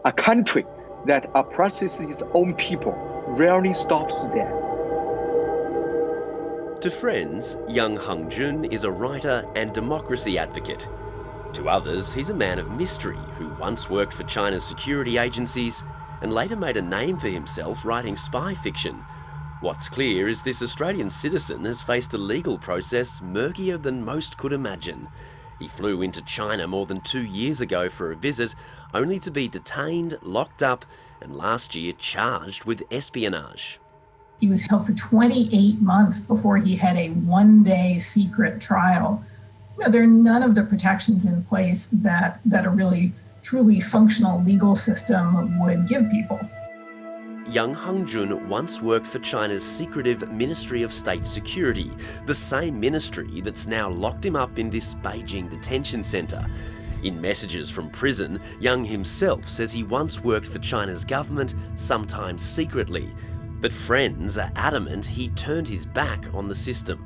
A country that oppresses its own people rarely stops there. To friends, young Hengjun is a writer and democracy advocate. To others, he's a man of mystery who once worked for China's security agencies and later made a name for himself writing spy fiction. What's clear is this Australian citizen has faced a legal process murkier than most could imagine. He flew into China more than 2 years ago for a visit, only to be detained, locked up, and last year charged with espionage. He was held for 28 months before he had a one-day secret trial. There are none of the protections in place that a really truly functional legal system would give people. Young Hengjun once worked for China's secretive Ministry of State Security, the same ministry that's now locked him up in this Beijing detention centre. In messages from prison, Young himself says he once worked for China's government, sometimes secretly. But friends are adamant he turned his back on the system.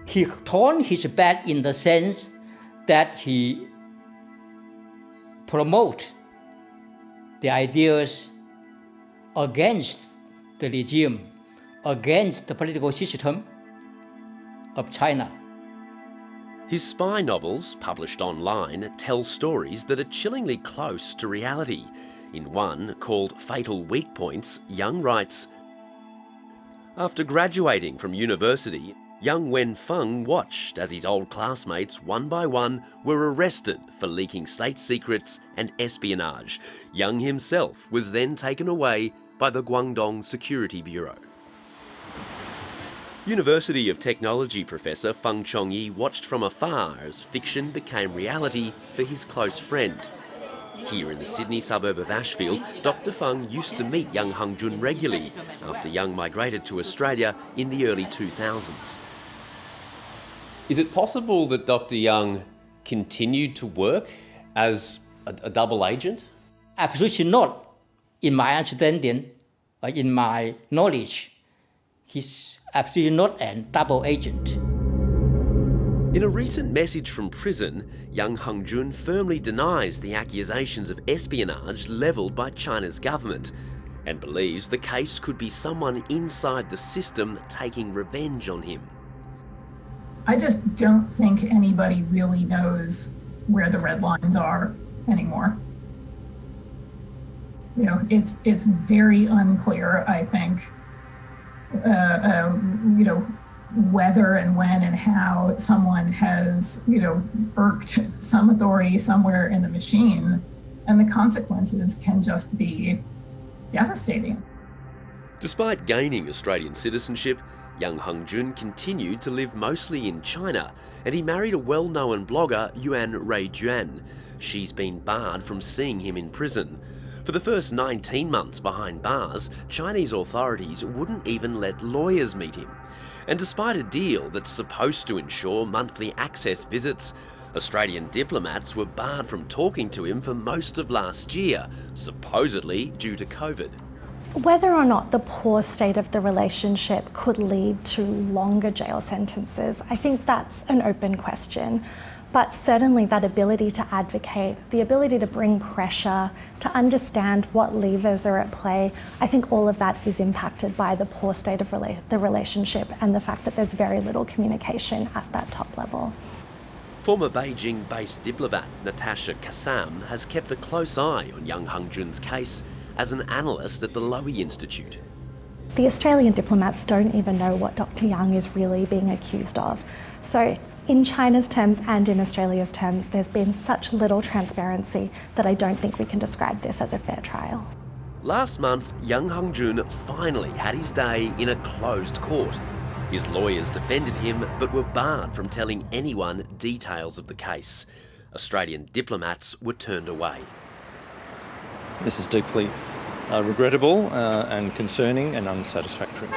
He turned his back in the sense that he promote the ideas against the regime, against the political system of China. His spy novels, published online, tell stories that are chillingly close to reality. In one, called Fatal Weak Points, Young writes, "After graduating from university, young Wen Feng watched as his old classmates, one by one, were arrested for leaking state secrets and espionage. Young himself was then taken away by the Guangdong Security Bureau." University of Technology professor Feng Chongyi watched from afar as fiction became reality for his close friend. Here in the Sydney suburb of Ashfield, Dr. Feng used to meet young Hengjun regularly after Young migrated to Australia in the early 2000s. Is it possible that Dr. Young continued to work as a double agent? Absolutely not. In my understanding, in my knowledge, he's absolutely not a double agent. In a recent message from prison, young Hengjun firmly denies the accusations of espionage levelled by China's government and believes the case could be someone inside the system taking revenge on him. I just don't think anybody really knows where the red lines are anymore. You know, it's very unclear, I think, whether and when and how someone has, irked some authority somewhere in the machine, and the consequences can just be devastating. Despite gaining Australian citizenship, young Hengjun continued to live mostly in China, and he married a well-known blogger, Yuan Ruijuan. She's been barred from seeing him in prison. For the first 19 months behind bars, Chinese authorities wouldn't even let lawyers meet him. And despite a deal that's supposed to ensure monthly access visits, Australian diplomats were barred from talking to him for most of last year, supposedly due to COVID. Whether or not the poor state of the relationship could lead to longer jail sentences, I think that's an open question. But certainly that ability to advocate, the ability to bring pressure, to understand what levers are at play, I think all of that is impacted by the poor state of the relationship and the fact that there's very little communication at that top level. Former Beijing-based diplomat Natasha Kassam has kept a close eye on young Hengjun's case as an analyst at the Lowy Institute. The Australian diplomats don't even know what Dr. Young is really being accused of. So in China's terms and in Australia's terms, there's been such little transparency that I don't think we can describe this as a fair trial. Last month, young Hengjun finally had his day in a closed court. His lawyers defended him but were barred from telling anyone details of the case. Australian diplomats were turned away. This is deeply regrettable and concerning and unsatisfactory.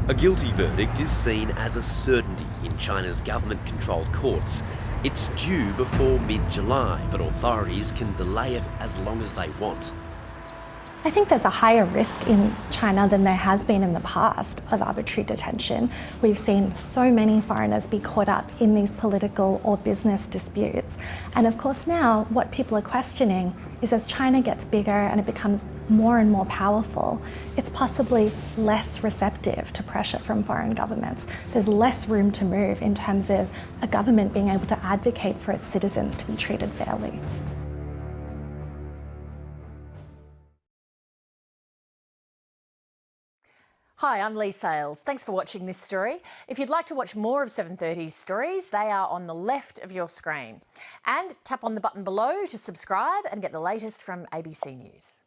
A guilty verdict is seen as a certainty in China's government-controlled courts. It's due before mid-July, but authorities can delay it as long as they want. I think there's a higher risk in China than there has been in the past of arbitrary detention. We've seen so many foreigners be caught up in these political or business disputes. And of course now what people are questioning is, as China gets bigger and it becomes more and more powerful, it's possibly less receptive to pressure from foreign governments. There's less room to move in terms of a government being able to advocate for its citizens to be treated fairly. Hi, I'm Lee Sales. Thanks for watching this story. If you'd like to watch more of 730's stories, they are on the left of your screen. And tap on the button below to subscribe and get the latest from ABC News.